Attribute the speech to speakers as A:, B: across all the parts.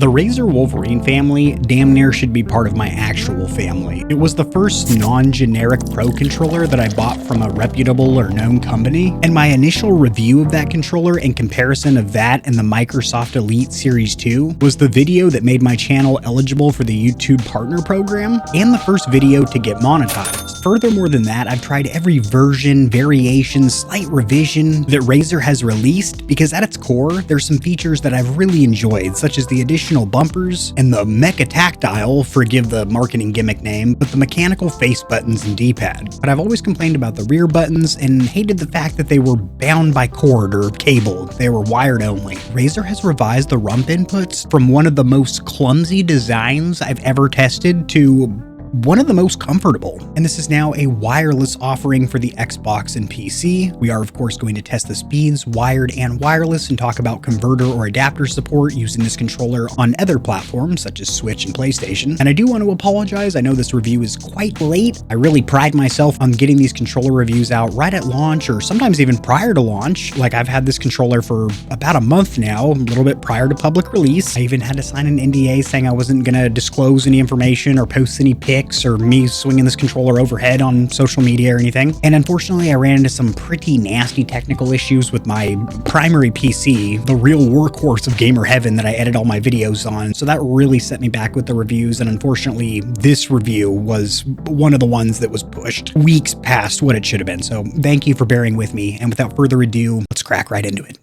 A: The Razer Wolverine family damn near should be part of my actual family. It was the first non-generic Pro controller that I bought from a reputable or known company, and my initial review of that controller in comparison of that and the Microsoft Elite Series 2 was the video that made my channel eligible for the YouTube Partner Program, and the first video to get monetized. Furthermore than that, I've tried every version, variation, slight revision that Razer has released, because at its core, there's some features that I've really enjoyed, such as the additional bumpers and the mecha tactile, forgive the marketing gimmick name, but the mechanical face buttons and Dpad. But I've always complained about the rear buttons and hated the fact that they wwere bound by cord or cable. They were wired only. Razer has revised the rump inputs from one of the most clumsy designs I've ever tested to one of the most comfortable, and this is now a wireless offering for the Xbox and PC. We are of course going to test the speeds, wired and wireless, and talk about converter or adapter support using this controller on other platforms such as Switch and PlayStation. And I do want to apologize, I know this review is quite late. I really pride myself on getting these controller reviews out right at launch, or sometimes even prior to launch. Like, I've had this controller for about a month now, a little bit prior to public release. I even had to sign an NDA saying I wasn't going to disclose any information or post any pics or me swinging this controller overhead on social media or anything. And unfortunately, I ran into some pretty nasty technical issues with my primary PC, the real workhorse of gamer heaven that I edit all my videos on. So that really set me back with the reviews. And unfortunately, this review was one of the ones that was pushed weeks past what it should have been. So thank you for bearing with me. And without further ado, let's crack right into it.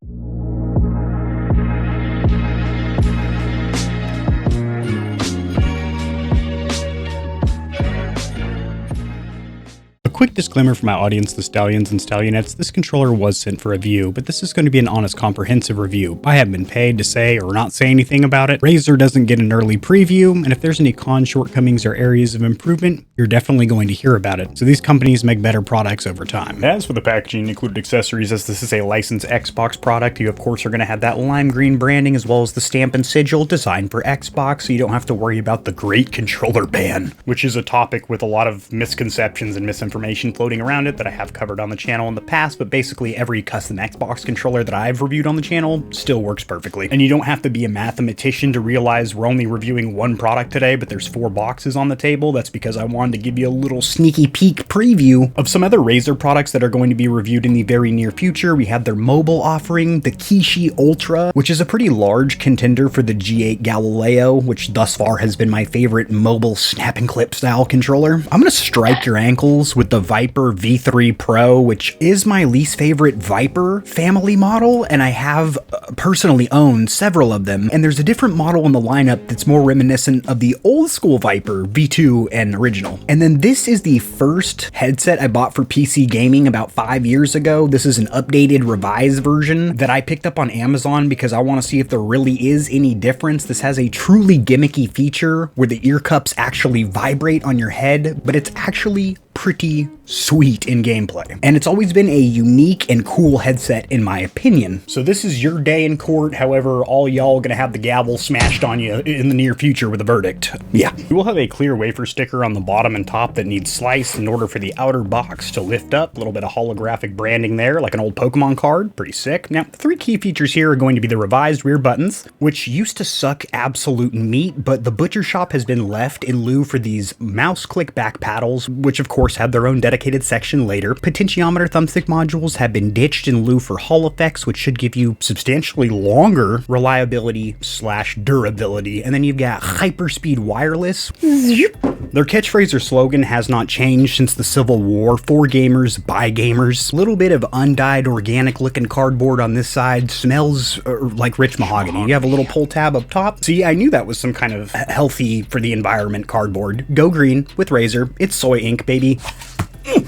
A: Quick disclaimer for my audience, the Stallions and Stallionettes, this controller was sent for review, but this is going to be an honest, comprehensive review. I haven't been paid to say or not say anything about it. Razer doesn't get an early preview, and if there's any shortcomings or areas of improvement, you're definitely going to hear about it. So these companies make better products over time. As for the packaging, included accessories, as this is a licensed Xbox product, you of course are going to have that lime green branding as well as the stamp and sigil designed for Xbox, so you don't have to worry about the great controller ban, which is a topic with a lot of misconceptions and misinformation floating around it that I have covered on the channel in the past. But basically every custom Xbox controller that I've reviewed on the channel still works perfectly. And you don't have to be a mathematician to realize we're only reviewing one product today, but there's 4 boxes on the table. That's because I wanted to give you a little sneaky peek preview of some other Razer products that are going to be reviewed in the very near future. We have their mobile offering, the Kishi Ultra, which is a pretty large contender for the G8 Galileo, which thus far has been my favorite mobile snap and clip style controller. I'm gonna strike your ankles with the Viper V3 Pro, which is my least favorite Viper family model, and I have personally owned several of them. And there's a different model in the lineup that's more reminiscent of the old school Viper V2 and original. And then this is the first headset I bought for PC gaming about 5 years ago. This is an updated, revised version that I picked up on Amazon because I want to see if there really is any difference. This has a truly gimmicky feature where the ear cups actually vibrate on your head, but it's actually pretty sweet in gameplay. And it's always been a unique and cool headset in my opinion. So this is your day in court. However, all y'all gonna have the gavel smashed on you in the near future with a verdict. Yeah. You will have a clear wafer sticker on the bottom and top that needs sliced in order for the outer box to lift up. A little bit of holographic branding there, like an old Pokemon card. Pretty sick. Now, the 3 key features here are going to be the revised rear buttons, which used to suck absolute meat, but the butcher shop has been left in lieu for these mouse click back paddles, which of course have their own dedicated section later. Potentiometer thumbstick modules have been ditched in lieu for Hall effects, which should give you substantially longer reliability / durability. And then you've got hyperspeed wireless. Their catchphrase or slogan has not changed since the Civil War: for gamers, by gamers. A little bit of undyed organic looking cardboard on this side, smells like rich mahogany. You have a little pull tab up top. See, I knew that was some kind of healthy for the environment cardboard. Go green with Razer. It's soy ink, baby.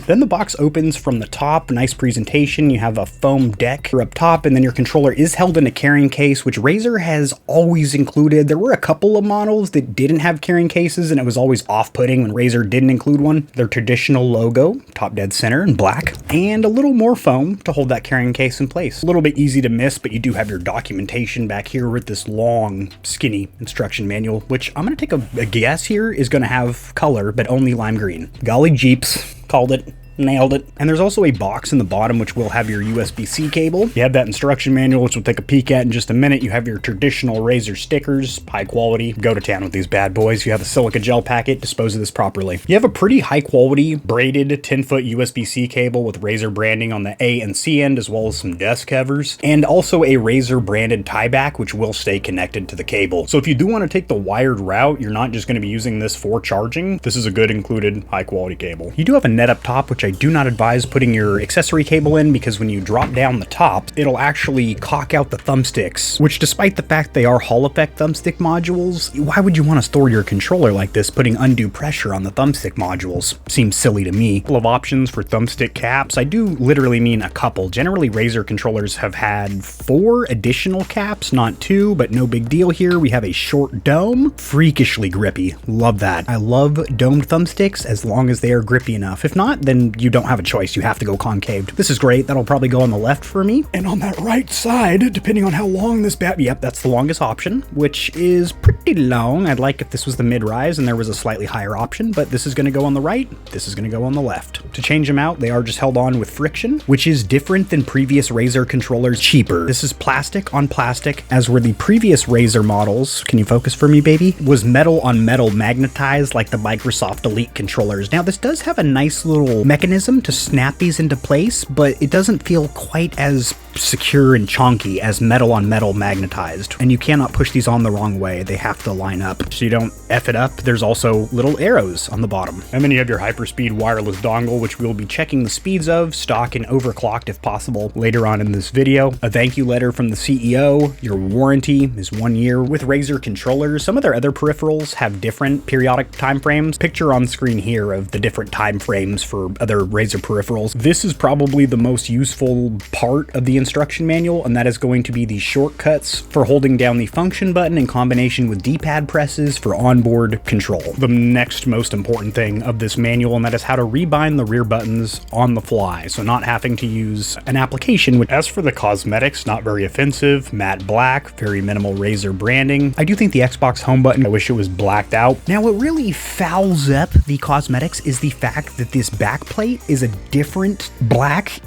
A: Then the box opens from the top, nice presentation. You have a foam deck up top, and then your controller is held in a carrying case, which Razer has always included. There were a couple of models that didn't have carrying cases, and it was always off-putting when Razer didn't include one. Their traditional logo, top dead center in black, and a little more foam to hold that carrying case in place. A little bit easy to miss, but you do have your documentation back here with this long, skinny instruction manual, which I'm going to take a guess here is going to have color, but only lime green. Golly jeeps. Called it. Nailed it. And there's also a box in the bottom which will have your USB-C cable. You have that instruction manual, which we'll take a peek at in just a minute. You have your traditional Razer stickers, high quality. Go to town with these bad boys. You have a silica gel packet, dispose of this properly. You have a pretty high quality braided 10-foot USB-C cable with Razer branding on the A and C end, as well as some desk covers, and also a Razer branded tie back, which will stay connected to the cable. So if you do want to take the wired route, you're not just going to be using this for charging. This is a good included high quality cable. You do have a net up top, which I do not advise putting your accessory cable in, because when you drop down the top, it'll actually cock out the thumbsticks, which despite the fact they are Hall effect thumbstick modules, why would you want to store your controller like this, putting undue pressure on the thumbstick modules? Seems silly to me. A couple of options for thumbstick caps. I do literally mean a couple. Generally, Razer controllers have had 4 additional caps, not 2, but no big deal here. We have a short dome, freakishly grippy. Love that. I love domed thumbsticks as long as they are grippy enough. If not, then you don't have a choice. You have to go concaved. This is great. That'll probably go on the left for me. And on that right side, depending on how long this yep, that's the longest option, which is pretty long. I'd like if this was the mid-rise and there was a slightly higher option, but this is going to go on the right. This is going to go on the left. To change them out, they are just held on with friction, which is different than previous Razer controllers. Cheaper. This is plastic on plastic, as were the previous Razer models. Can you focus for me, baby? Was metal on metal magnetized like the Microsoft Elite controllers. Now, this does have a nice little mechanism to snap these into place, but it doesn't feel quite as secure and chonky as metal on metal magnetized. And you cannot push these on the wrong way. They have to line up so you don't F it up. There's also little arrows on the bottom. And then you have your hyperspeed wireless dongle, which we'll be checking the speeds of, stock and overclocked if possible, later on in this video. A thank you letter from the CEO. Your warranty is 1 year. With Razer controllers, some of their other peripherals have different periodic time frames. Picture on screen here of the different time frames for other Razer peripherals. This is probably the most useful part of the instruction manual, and that is going to be the shortcuts for holding down the function button in combination with D-pad presses for onboard control. The next most important thing of this manual, and that is how to rebind the rear buttons on the fly, so not having to use an application. As for the cosmetics, not very offensive, matte black, very minimal Razer branding. I do think the Xbox home button, I wish it was blacked out. Now, what really fouls up the cosmetics is the fact that this back plate is a different black,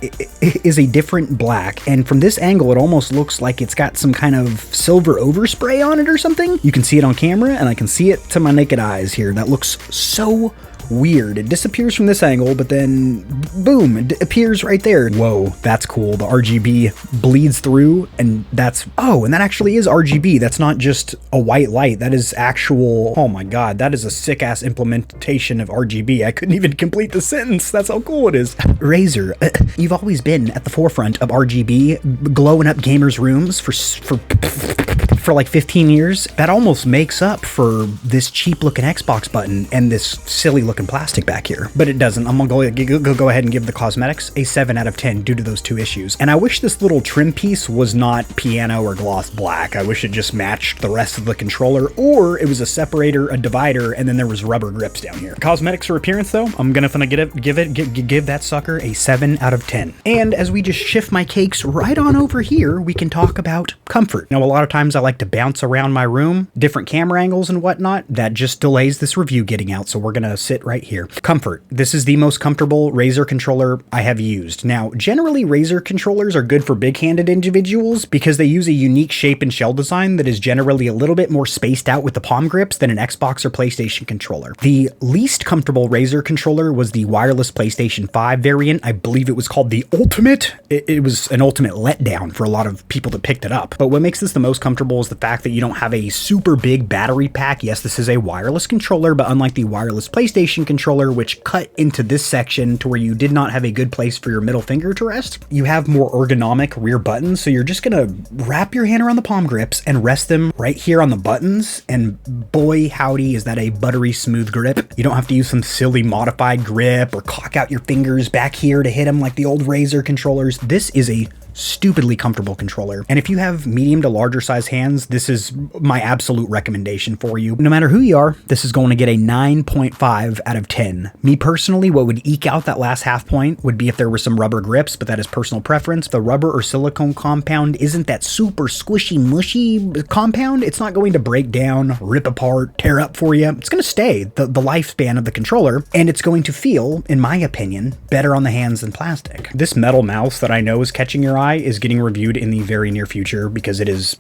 A: and from this angle, it almost looks like it's got some kind of silver overspray on it or something. You can see it on camera, and I can see it to my naked eyes here. That looks so weird. It disappears from this angle, but then boom, it appears right there. Whoa, that's cool. The RGB bleeds through, and that's, oh, and that actually is RGB. That's not just a white light. That is actual, oh my God, that is a sick ass implementation of RGB. I couldn't even complete the sentence. That's how cool it is. Razer, you've always been at the forefront of RGB, glowing up gamers' rooms for like 15 years. That almost makes up for this cheap looking Xbox button and this silly looking plastic back here, but it doesn't. I'm gonna go ahead and give the cosmetics a 7 out of 10 due to those 2 issues. And I wish this little trim piece was not piano or gloss black. I wish it just matched the rest of the controller, or it was a separator, a divider, and then there was rubber grips down here. Cosmetics or appearance though, I'm gonna give that sucker a 7 out of 10. And as we just shift my cakes right on over here, we can talk about comfort. Now, a lot of times I like to bounce around my room, different camera angles and whatnot. That just delays this review getting out, so we're gonna sit right here. Comfort. This is the most comfortable Razer controller I have used. Now, generally Razer controllers are good for big-handed individuals because they use a unique shape and shell design that is generally a little bit more spaced out with the palm grips than an Xbox or PlayStation controller. The least comfortable Razer controller was the wireless PlayStation 5 variant. I believe it was called the Ultimate. It was an ultimate letdown for a lot of people that picked it up. But what makes this the most comfortable is the fact that you don't have a super big battery pack. Yes, this is a wireless controller, but unlike the wireless PlayStation controller, which cut into this section to where you did not have a good place for your middle finger to rest, you have more ergonomic rear buttons. So you're just gonna wrap your hand around the palm grips and rest them right here on the buttons. And boy, howdy, is that a buttery smooth grip. You don't have to use some silly modified grip or cock out your fingers back here to hit them like the old Razer controllers. This is a
B: stupidly comfortable controller. And if you have medium to larger size hands, this is my absolute recommendation for you. No matter who you are, this is going to get a 9.5 out of 10. Me personally, what would eke out that last half point would be if there were some rubber grips, but that is personal preference. The rubber or silicone compound isn't that super squishy, mushy compound. It's not going to break down, rip apart, tear up for you. It's going to stay the lifespan of the controller, and it's going to feel, in my opinion, better on the hands than plastic. This metal mouse that I know is catching your eye is getting reviewed in the very near future because it is...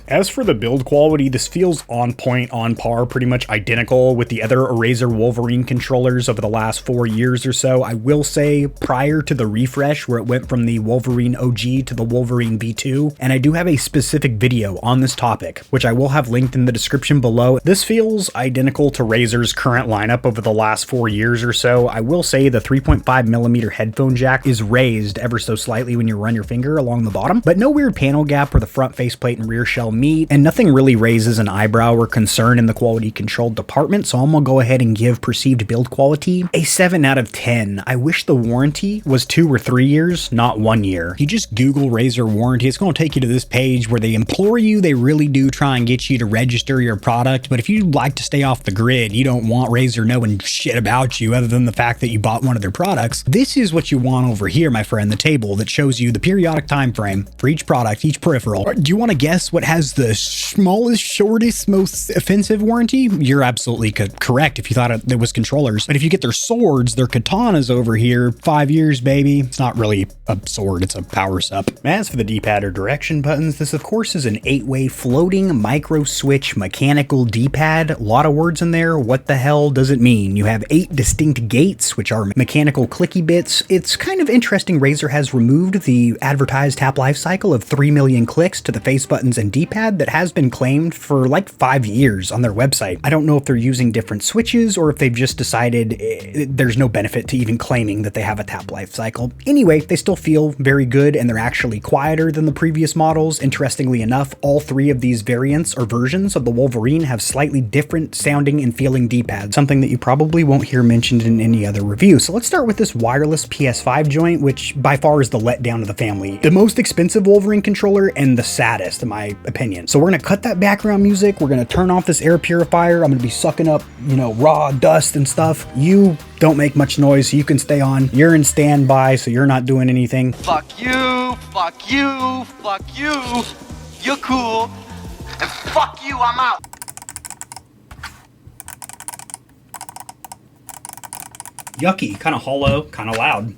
B: As for the build quality, this feels on point, on par, pretty much identical with the other Razer Wolverine controllers over the last 4 years or so. I will say prior to the refresh where it went from the Wolverine OG to the Wolverine V2, and I do have a specific video on this topic, which I will have linked in the description below. This feels identical to Razer's current lineup over the last 4 years or so. I will say the 3.5mm headphone jack is raised ever so slightly when you run your finger along the bottom, but no weird panel gap where the front faceplate and rear shell meet, and nothing really raises an eyebrow or concern in the quality control department, so I'm gonna go ahead and give perceived build quality a 7 out of 10. I wish the warranty was 2 or 3 years, not 1 year. You just Google Razer warranty, it's gonna take you to this page where they implore you, they really do try and get you to register your product, but if you like to stay off the grid, you don't want Razer knowing shit about you other than the fact that you bought one of their products, this is what you want over here, my friend, the table that shows you the periodic time frame for each product, each peripheral. Do you want to guess what has the smallest, shortest, most offensive warranty? You're absolutely correct if you thought it was controllers, but if you get their swords, their katanas over here, 5 years, baby. It's not really a sword, it's a power sup. As for the D-pad or direction buttons, this of course is an 8-way floating micro switch mechanical D-pad. A lot of words in there. What the hell does it mean? You have 8 distinct gates, which are mechanical clicky bits. It's kind of interesting Razer has removed the advertised tap life cycle of 3 million clicks to the face buttons and D-pad that has been claimed for like 5 years on their website. I don't know if they're using different switches or if they've just decided there's no benefit to even claiming that they have a tap life cycle. Anyway, they still feel very good and they're actually quieter than the previous models. Interestingly enough, all 3 of these variants or versions of the Wolverine have slightly different sounding and feeling D-pads, something that you probably won't hear mentioned in any other review. So let's start with this wireless PS5 joint, which by far is the letdown of the family. The most expensive Wolverine controller and the saddest in my opinion. So we're gonna cut that background music, we're gonna turn off this air purifier, I'm gonna be sucking up, you know, raw dust and stuff. You don't make much noise, so you can stay on. You're in standby, so you're not doing anything.
C: Fuck you, fuck you, fuck you. You're cool. And fuck you, I'm out.
B: Yucky, kind of hollow, kind of loud.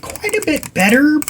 B: Quite a bit better.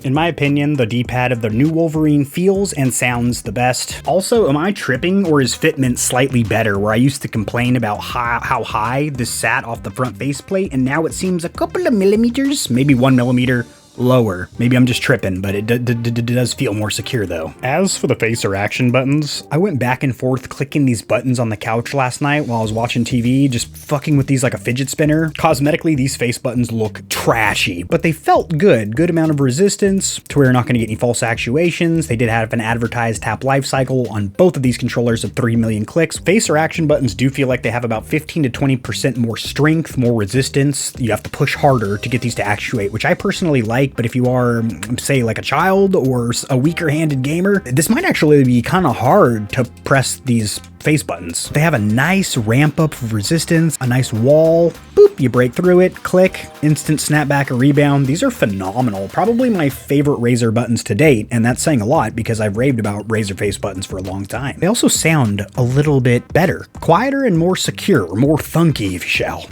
B: In my opinion, the D-pad of the new Wolverine feels and sounds the best. Also, am I tripping or is fitment slightly better where I used to complain about how high this sat off the front faceplate and now it seems a couple of millimeters, maybe 1 millimeter lower. Maybe I'm just tripping, but it does feel more secure though. As for the face or action buttons, I went back and forth clicking these buttons on the couch last night while I was watching TV, just fucking with these like a fidget spinner. Cosmetically, these face buttons look trashy, but they felt good. Good amount of resistance to where you're not going to get any false actuations. They did have an advertised tap life cycle on both of these controllers of 3 million clicks. Face or action buttons do feel like they have about 15 to 20% more strength, more resistance. You have to push harder to get these to actuate, which I personally like. But if you are, say, like a child or a weaker-handed gamer, this might actually be kind of hard to press these face buttons. They have a nice ramp up of resistance, a nice wall. Boop, you break through it, click, instant snapback or rebound. These are phenomenal. Probably my favorite Razer buttons to date, and that's saying a lot because I've raved about Razer face buttons for a long time. They also sound a little bit better, quieter and more secure, more thunky if you shall.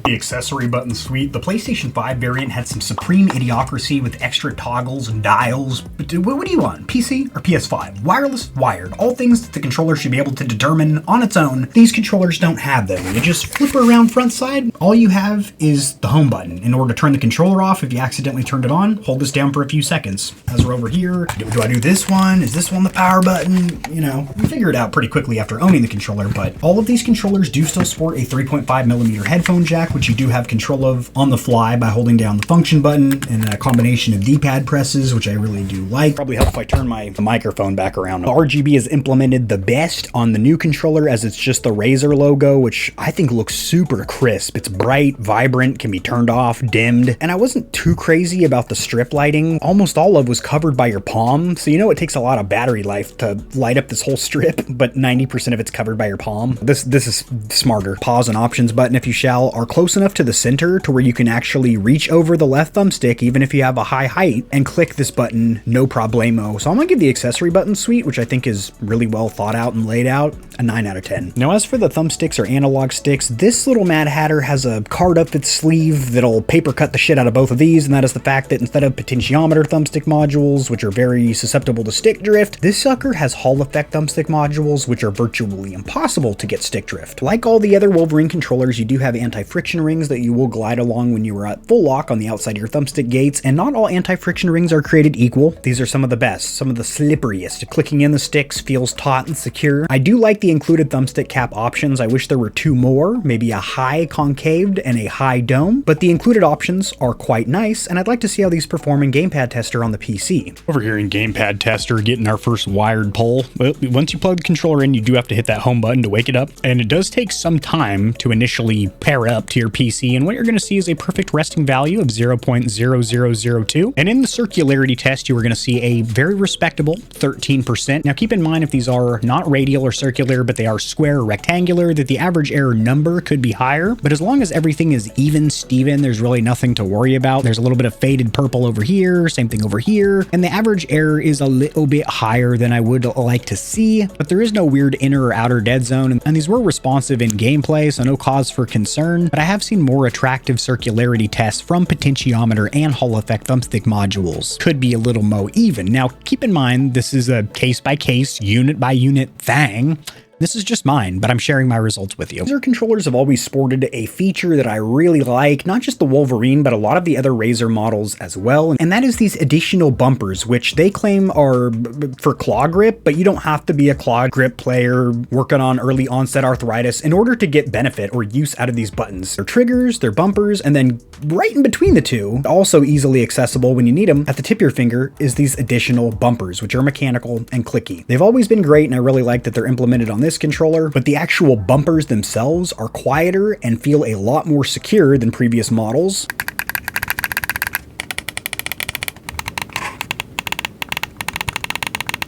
B: The accessory button suite. The PlayStation 5 variant had some supreme idiocracy with extra toggles and dials, but What do you want? PC or PS5? Wireless, wired. All things that the controller should be able to determine on its own. These controllers don't have them. You just flip it around front side. All you have is the home button. In order to turn the controller off, if you accidentally turned it on, hold this down for a few seconds. As we're over here, do I do this one? Is this one the power button? You know, we figure it out pretty quickly after owning the controller, but all of these controllers do still sport a 3.5mm headphone jack, which you do have control of on the fly by holding down the function button and a combination of Dpad presses, which I really do like. Probably help if I turn the microphone back around. The RGB is implemented the best on the new controller, as it's just the Razer logo, which I think looks super crisp. It's bright, vibrant, can be turned off, dimmed, and I wasn't too crazy about the strip lighting. Almost all of it was covered by your palm, so you know it takes a lot of battery life to light up this whole strip, but 90% of it's covered by your palm. This is smarter. Pause and options button, if you shall, are close enough to the center to where you can actually reach over the left thumbstick, even if you have a high height, and click this button no problemo. So I'm gonna give the accessory button suite, which I think is really well thought out and laid out, a 9 out of 10. Now, as for the thumbsticks or analog sticks, this little Mad Hatter has a card up its sleeve that'll paper cut the shit out of both of these, and that is the fact that instead of potentiometer thumbstick modules, which are very susceptible to stick drift, this sucker has Hall effect thumbstick modules, which are virtually impossible to get stick drift. Like all the other Wolverine controllers, you do have anti-friction rings that you will glide along when you are at full lock on the outside of your thumbstick gates, and not all anti-friction rings are created equal. These are some of the best, some of the slipperiest. Clicking in the sticks feels taut and secure. I do like the included thumbstick cap options. I wish there were 2 more, maybe a high concaved and a high dome, but the included options are quite nice, and I'd like to see how these perform in Gamepad Tester on the PC.
A: Over here in Gamepad Tester, getting our first wired pull. Well, once you plug the controller in, you do have to hit that home button to wake it up, and it does take some time to initially pair up to your PC, and what you're going to see is a perfect resting value of 0.0002, and in the circularity test, you are going to see a very respectable 13%. Now, keep in mind, if these are not radial or circular, but they are square or rectangular, that the average error number could be higher, but as long as everything is even Steven, there's really nothing to worry about. There's a little bit of faded purple over here, same thing over here, and the average error is a little bit higher than I would like to see, but there is no weird inner or outer dead zone, and these were responsive in gameplay, so no cause for concern, but I have seen more attractive circularity tests from potentiometer and Hall effect thumbstick modules. Could be a little more even. Now, keep in mind, this is a case-by-case, unit-by-unit thing. This is just mine, but I'm sharing my results with you. Razer controllers have always sported a feature that I really like, not just the Wolverine, but a lot of the other Razer models as well, and that is these additional bumpers, which they claim are for claw grip, but you don't have to be a claw grip player working on early onset arthritis in order to get benefit or use out of these buttons. They're triggers, they're bumpers, and then right in between the two, also easily accessible when you need them, at the tip of your finger is these additional bumpers, which are mechanical and clicky. They've always been great, and I really like that they're implemented on this controller, but the actual bumpers themselves are quieter and feel a lot more secure than previous models.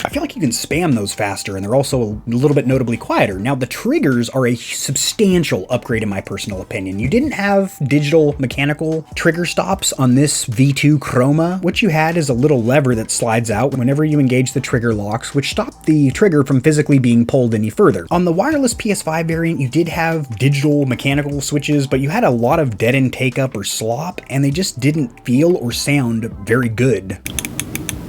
A: I feel like you can spam those faster, and they're also a little bit notably quieter. Now, the triggers are a substantial upgrade in my personal opinion. You didn't have digital mechanical trigger stops on this V2 Chroma. What you had is a little lever that slides out whenever you engage the trigger locks, which stopped the trigger from physically being pulled any further. On the wireless PS5 variant, you did have digital mechanical switches, but you had a lot of dead-end take-up or slop, and they just didn't feel or sound very good.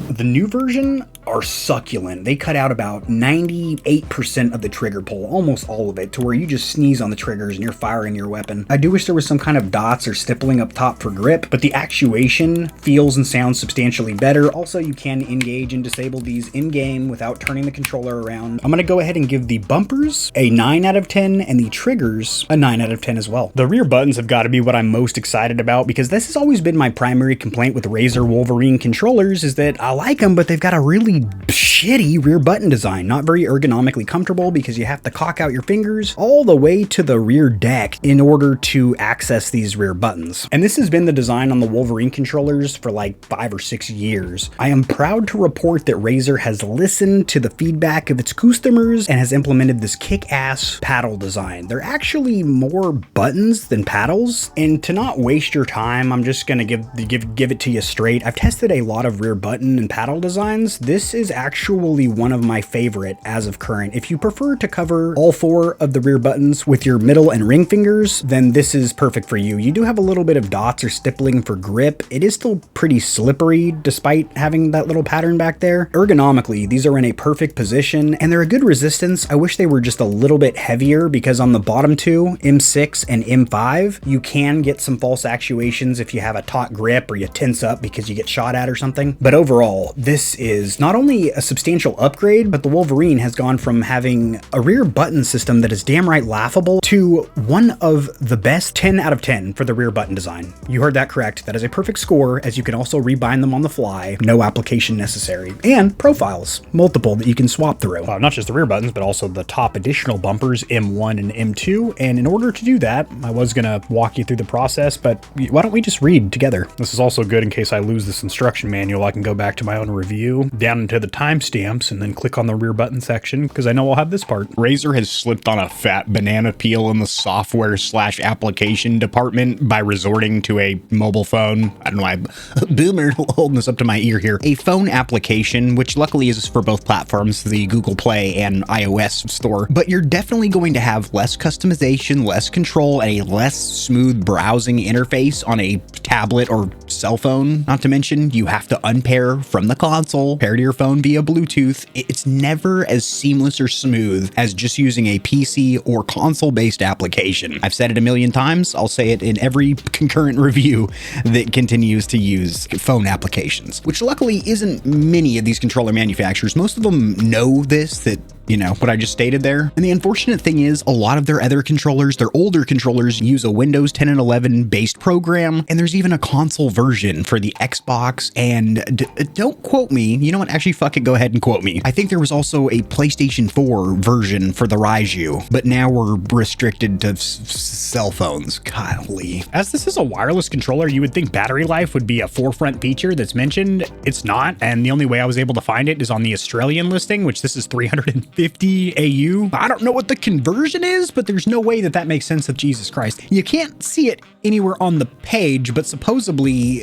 A: The new version are succulent. They cut out about 98% of the trigger pull, almost all of it, to where you just sneeze on the triggers and you're firing your weapon. I do wish there was some kind of dots or stippling up top for grip, but the actuation feels and sounds substantially better. Also, you can engage and disable these in-game without turning the controller around. I'm gonna go ahead and give the bumpers a 9 out of 10 and the triggers a 9 out of 10 as well. The rear buttons have got to be what I'm most excited about, because this has always been my primary complaint with Razer Wolverine controllers, is that I like them, but they've got a really shitty rear button design. Not very ergonomically comfortable, because you have to cock out your fingers all the way to the rear deck in order to access these rear buttons. And this has been the design on the Wolverine controllers for like 5 or 6 years. I am proud to report that Razer has listened to the feedback of its customers and has implemented this kick-ass paddle design. They're actually more buttons than paddles, and to not waste your time, I'm just gonna give it to you straight. I've tested a lot of rear button and paddle
B: paddle designs, this is actually one of my favorite as of current. If you prefer to cover all 4 of the rear buttons with your middle and ring fingers, then this is perfect for you. You do have a little bit of dots or stippling for grip. It is still pretty slippery despite having that little pattern back there. Ergonomically, these are in a perfect position and they're a good resistance. I wish they were just a little bit heavier because on the bottom 2, M6 and M5, you can get some false actuations if you have a taut grip or you tense up because you get shot at or something. But overall, this is not only a substantial upgrade, but the Wolverine has gone from having a rear button system that is damn right laughable to one of the best 10 out of 10 for the rear button design. You heard that correct. That is a perfect score, as you can also rebind them on the fly, no application necessary. And profiles, multiple that you can swap through.
A: Not just the rear buttons, but also the top additional bumpers, M1 and M2. And in order to do that, I was gonna walk you through the process, but why don't we just read together? This is also good in case I lose this instruction manual. I can go back to my own review, down into the timestamps, and then click on the rear button section, because I know I'll have this part.
D: Razer has slipped on a fat banana peel in the software/application department by resorting to a mobile phone. I don't know why I'm boomer holding this up to my ear here. A phone application, which luckily is for both platforms, the Google Play and iOS store. But you're definitely going to have less customization, less control, and a less smooth browsing interface on a tablet or cell phone. Not to mention, you have to unpair from the console, pair to your phone via Bluetooth. It's never as seamless or smooth as just using a PC or console-based application. I've said it a million times. I'll say it in every concurrent review that continues to use phone applications, which luckily isn't many of these controller manufacturers. Most of them know this, that you know, what I just stated there. And the unfortunate thing is a lot of their other controllers, their older controllers, use a Windows 10 and 11 based program. And there's even a console version for the Xbox. And don't quote me. You know what? Actually, fuck it. Go ahead and quote me. I think there was also a PlayStation 4 version for the Raiju, but now we're restricted to cell phones. Golly.
A: As this is a wireless controller, you would think battery life would be a forefront feature that's mentioned. It's not. And the only way I was able to find it is on the Australian listing, which this is 350 AU. I don't know what the conversion is, but there's no way that that makes sense of Jesus Christ. You can't see it anywhere on the page, but supposedly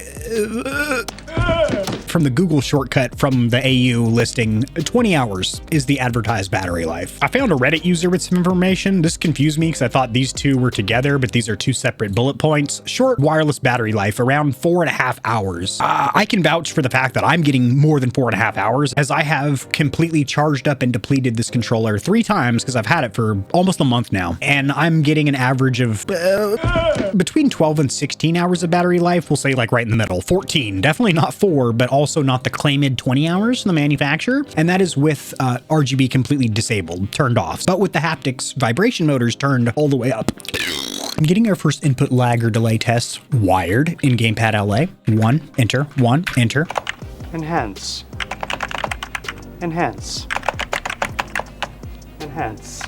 A: from the Google shortcut from the AU listing, 20 hours is the advertised battery life. I found a Reddit user with some information. This confused me because I thought these two were together, but these are two separate bullet points. Short wireless battery life, around 4.5 hours. I can vouch for the fact that I'm getting more than 4.5 hours, as I have completely charged up and depleted this controller 3 times because I've had it for almost a month now. And I'm getting an average of between 12 and 16 hours of battery life. We'll say like right in the middle, 14, definitely not 4, but also not the claimed 20 hours from the manufacturer. And that is with RGB completely disabled, turned off, but with the haptics vibration motors turned all the way up. I'm getting our first input lag or delay tests wired in Gamepad LA. 1, enter, 1, enter.
E: Enhance. Enhance. Enhance.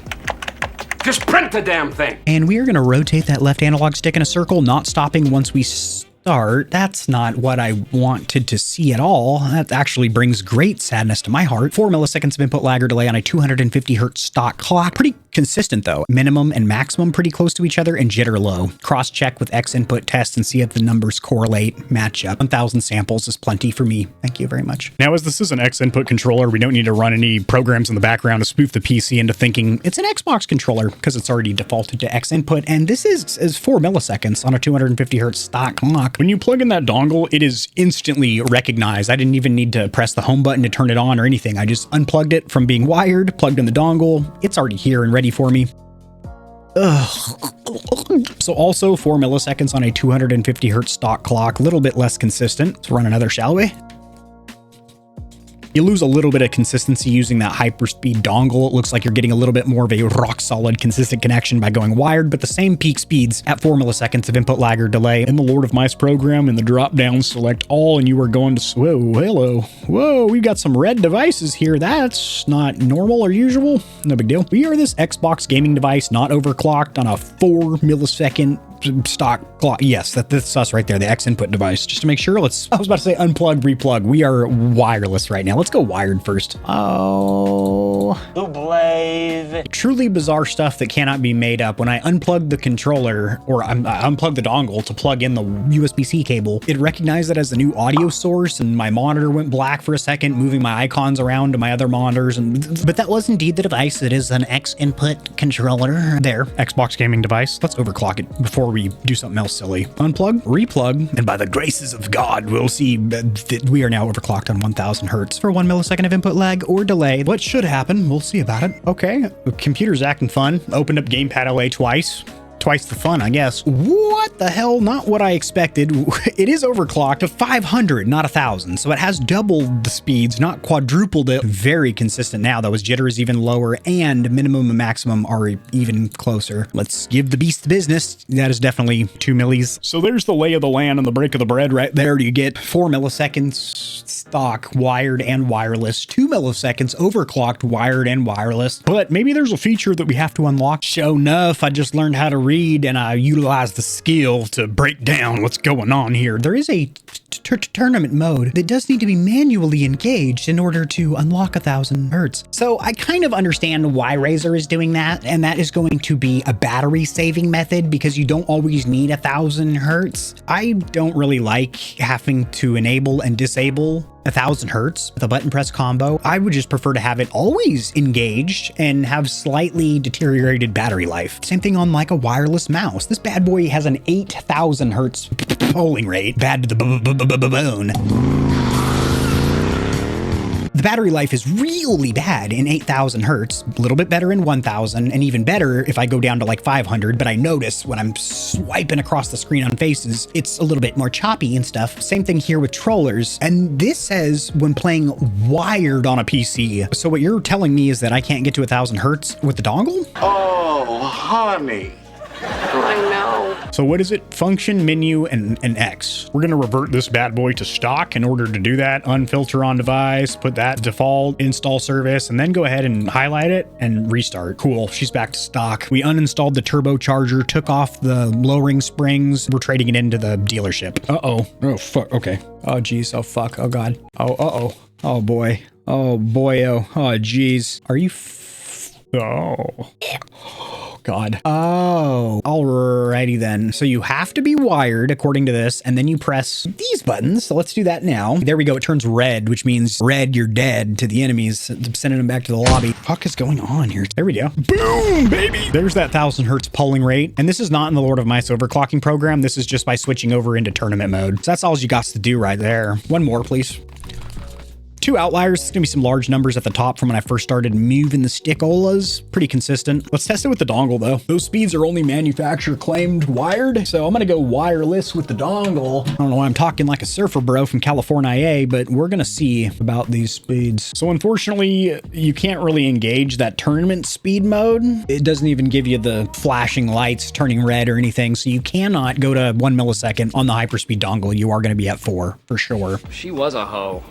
F: Just print the damn thing.
A: And we are going to rotate that left analog stick in a circle, not stopping once we start. That's not what I wanted to see at all. That actually brings great sadness to my heart. 4 milliseconds of input lag or delay on a 250 hertz stock clock. Pretty consistent though. Minimum and maximum pretty close to each other, and jitter low. Cross check with X input test and see if the numbers correlate, match up. 1000 samples is plenty for me. Thank you very much. Now, as this is an X input controller, we don't need to run any programs in the background to spoof the PC into thinking it's an Xbox controller because it's already defaulted to X input. And this is 4 milliseconds on a 250 hertz stock clock. When you plug in that dongle, it is instantly recognized. I didn't even need to press the home button to turn it on or anything. I just unplugged it from being wired, plugged in the dongle. It's already here and ready for me. Ugh. So also 4 milliseconds on a 250 hertz stock clock, a little bit less consistent. Let's run another, shall we? You lose a little bit of consistency using that hyperspeed dongle. It looks like you're getting a little bit more of a rock solid consistent connection by going wired, but the same peak speeds at 4 milliseconds of input lag or delay. In the Lord of Mice program, in the drop down, select all, and you are going to, whoa, hello. Whoa, we've got some red devices here. That's not normal or usual. No big deal. We are this Xbox gaming device, not overclocked on a 4 millisecond stock clock. Yes, that's us right there, the X input device. Just to make sure, I was about to say unplug, replug. We are wireless right now. Let's go wired first. Oh,
B: no.
C: Blue Blaze.
D: Truly bizarre stuff that cannot be made up. When I unplugged the controller, or I unplugged the dongle to plug in the USB-C cable, it recognized it as the new audio source, and my monitor went black for a second, moving my icons around to my other monitors. But that was indeed the device. It is an X input controller. There, Xbox gaming device. Let's overclock it before we do something else silly. Unplug, replug, and by the graces of God, we'll see that we are now overclocked on 1000 hertz for 1 millisecond of input lag or delay. What should happen? We'll see about it. Okay, the computer's acting fun. Opened up Gamepad LA twice the fun, I guess. What the hell? Not what I expected. It is overclocked to 500, not 1000. So it has doubled the speeds, not quadrupled it. Very consistent now. That was jitter is even lower, and minimum and maximum are even closer. Let's give the beast the business. That is definitely 2 millis. So there's the lay of the land and the break of the bread right there. You get 4 milliseconds stock, wired and wireless, 2 milliseconds overclocked, wired and wireless. But maybe there's a feature that we have to unlock. Sure enough, I just learned how to read, and I utilize the skill to break down what's going on here. There is a tournament mode that does need to be manually engaged in order to unlock 1000 hertz. So I kind of understand why Razer is doing that, and that is going to be a battery saving method because you don't always need 1000 hertz. I don't really like having to enable and disable 1000 hertz with a button press combo. I would just prefer to have it always engaged and have slightly deteriorated battery life. Same thing on like a wireless mouse. This bad boy has an 8000 hertz polling rate. Bad to the bone. The battery life is really bad in 8000 hertz, a little bit better in 1000, and even better if I go down to like 500, but I notice when I'm swiping across the screen on faces, it's a little bit more choppy and stuff. Same thing here with trollers. And this says when playing wired on a PC. So what you're telling me is that I can't get to 1000 hertz with the dongle?
F: Oh, honey.
E: I know.
D: So what is it? Function, menu, and X. We're going to revert this bad boy to stock. In order to do that, unfilter on device, put that default install service, and then go ahead and highlight it and restart. Cool. She's back to stock. We uninstalled the turbocharger, took off the lowering springs. We're trading it into the dealership. Uh-oh. Oh, fuck. Okay. Oh, geez. Oh, fuck. Oh, God. Oh, uh-oh. Oh, boy. Oh, boy. Oh, geez. Are you... Oh. God. Oh, alrighty then. So you have to be wired according to this, and then you press these buttons. So let's do that now. There we go. It turns red, which means red, you're dead to the enemies, sending them back to the lobby. Fuck is going on here? There we go. Boom, baby. There's that 1000 hertz polling rate. And this is not in the Lord of Mice overclocking program. This is just by switching over into tournament mode. So that's all you got to do right there. One more, please. 2 outliers. It's gonna be some large numbers at the top from when I first started moving the stickolas. Pretty consistent. Let's test it with the dongle though. Those speeds are only manufacturer claimed wired, so I'm gonna go wireless with the dongle. I don't know why I'm talking like a surfer bro from California, but we're gonna see about these speeds. So unfortunately, you can't really engage that tournament speed mode. It doesn't even give you the flashing lights turning red or anything, so you cannot go to 1 millisecond on the hyperspeed dongle. You are gonna be at 4 for sure.
E: She was a hoe.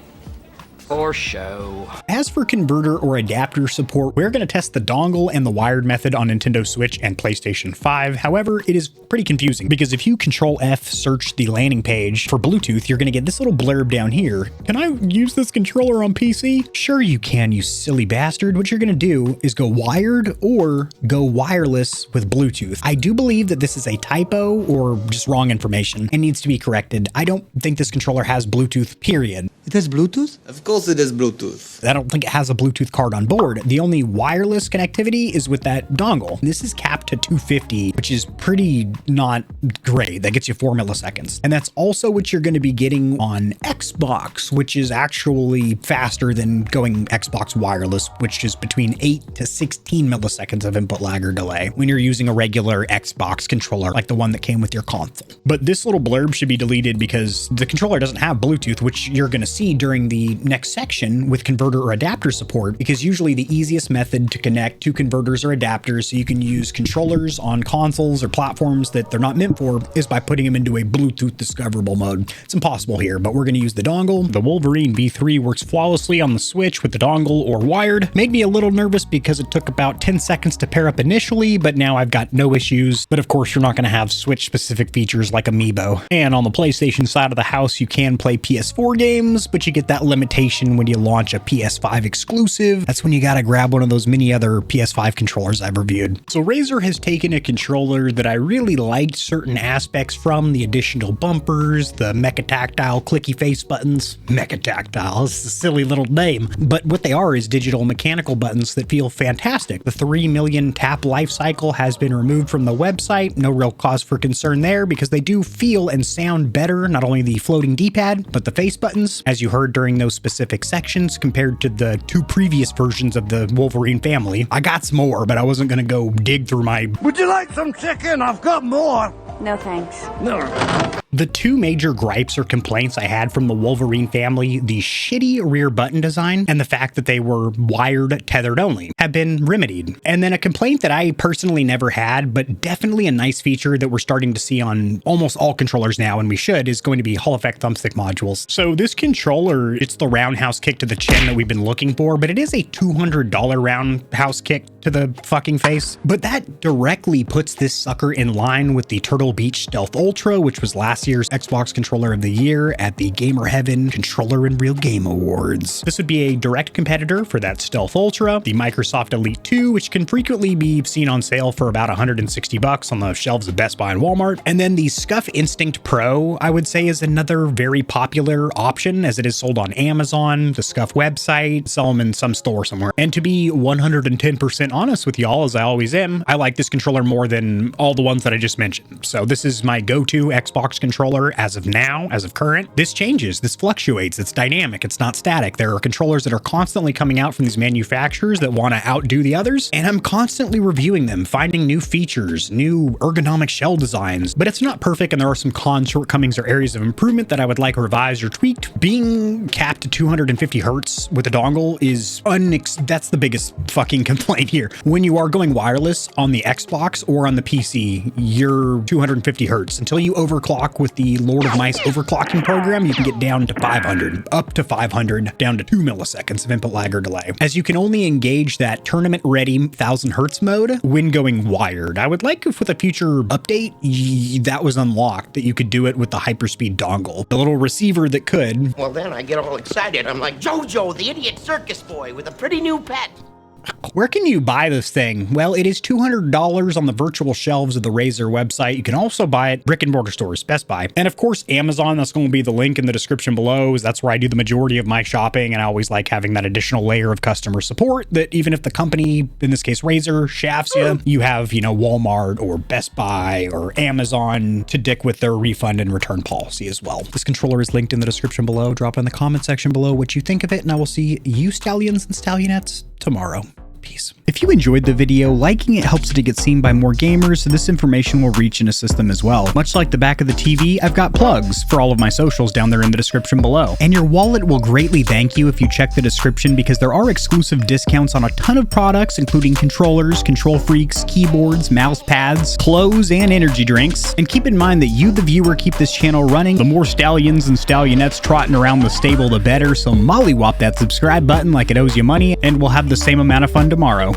E: For show.
D: As for converter or adapter support, we're going to test the dongle and the wired method on Nintendo Switch and PlayStation 5. However, it is pretty confusing because if you Control F search the landing page for Bluetooth, you're going to get this little blurb down here. Can I use this controller on PC? Sure you can, you silly bastard. What you're going to do is go wired or go wireless with Bluetooth. I do believe that this is a typo or just wrong information and needs to be corrected. I don't think this controller has Bluetooth, period.
G: It has Bluetooth? Of course it has Bluetooth.
D: I don't think it has a Bluetooth card on board. The only wireless connectivity is with that dongle. This is capped to 250, which is pretty not great. That gets you 4 milliseconds. And that's also what you're going to be getting on Xbox, which is actually faster than going Xbox wireless, which is between 8 to 16 milliseconds of input lag or delay when you're using a regular Xbox controller, like the one that came with your console. But this little blurb should be deleted because the controller doesn't have Bluetooth, which you're going to see during the next section with converter or adapter support, because usually the easiest method to connect to converters or adapters so you can use controllers on consoles or platforms that they're not meant for is by putting them into a Bluetooth discoverable mode. It's impossible here, but we're going to use the dongle. The Wolverine V3 works flawlessly on the Switch with the dongle or wired. Made me a little nervous because it took about 10 seconds to pair up initially, but now I've got no issues. But of course, you're not going to have Switch specific features like Amiibo. And on the PlayStation side of the house, you can play PS4 games, but you get that limitation
B: notification when you launch a PS5 exclusive. That's when you gotta grab one of those many other PS5 controllers I've reviewed.
A: So Razer has taken a controller that I really liked certain aspects from, the additional bumpers, the mecha tactile clicky face buttons. Mecha tactile, it's a silly little name. But what they are is digital mechanical buttons that feel fantastic. The 3 million tap life cycle has been removed from the website. No real cause for concern there because they do feel and sound better, not only the floating D-pad, but the face buttons, as you heard during those specific sections compared to the 2 previous versions of the Wolverine family. I got some more, but I wasn't gonna go dig through my...
H: Would you like some chicken? I've got more.
I: No thanks.
H: No.
A: The 2 major gripes or complaints I had from the Wolverine family, the shitty rear button design and the fact that they were wired tethered only, have been remedied. And then a complaint that I personally never had, but definitely a nice feature that we're starting to see on almost all controllers now, and we should, is going to be Hall Effect thumbstick modules. So this controller, it's the roundhouse kick to the chin that we've been looking for, but it is a $200 roundhouse kick to the fucking face. But that directly puts this sucker in line with the Turtle Beach Stealth Ultra, which was last year's Xbox Controller of the Year at the Gamer Heaven Controller in Real Game Awards. This would be a direct competitor for that Stealth Ultra, the Microsoft Elite 2, which can frequently be seen on sale for about $160 on the shelves of Best Buy and Walmart. And then the Scuff Instinct Pro, I would say, is another very popular option as it is sold on Amazon, the Scuff website, sell them in some store somewhere. And to be 110% honest with y'all, as I always am, I like this controller more than all the ones that I just mentioned. So this is my go-to Xbox controller as of now, as of current. This changes, this fluctuates, it's dynamic, it's not static. There are controllers that are constantly coming out from these manufacturers that want to outdo the others, and I'm constantly reviewing them, finding new features, new ergonomic shell designs, but it's not perfect and there are some shortcomings or areas of improvement that I would like revised or tweaked. Being capped to 250 hertz with a dongle is that's the biggest fucking complaint here. When you are going wireless on the Xbox or on the PC, you're 250 hertz. Until you overclock with the Lord of Mice overclocking program, you can get down to 500, up to 500, down to 2 milliseconds of input lag or delay, as you can only engage that tournament ready 1000 hertz mode when going wired. I would like if with a future update that was unlocked, that you could do it with the hyperspeed dongle, the little receiver that could.
J: Well, then I get all excited. I'm like Jojo, the idiot circus boy with a pretty new pet.
A: Where can you buy this thing? Well, it is $200 on the virtual shelves of the Razer website. You can also buy it brick and mortar stores, Best Buy, and of course Amazon. That's going to be the link in the description below, as that's where I do the majority of my shopping, and I always like having that additional layer of customer support that even if the company, in this case Razer, shafts you, you have, you know, Walmart or Best Buy or Amazon to dick with their refund and return policy as well. This controller is linked in the description below. Drop in the comment section below what you think of it, and I will see you Stallions and Stallionettes tomorrow. Peace. If you enjoyed the video, liking it helps it to get seen by more gamers, so this information will reach and assist them as well. Much like the back of the TV, I've got plugs for all of my socials down there in the description below. And your wallet will greatly thank you if you check the description, because there are exclusive discounts on a ton of products, including controllers, KontrolFreeks, keyboards, mouse pads, clothes, and energy drinks. And keep in mind that you, the viewer, keep this channel running. The more Stallions and Stallionettes trotting around the stable, the better, so mollywop that subscribe button like it owes you money, and we'll have the same amount of fun tomorrow.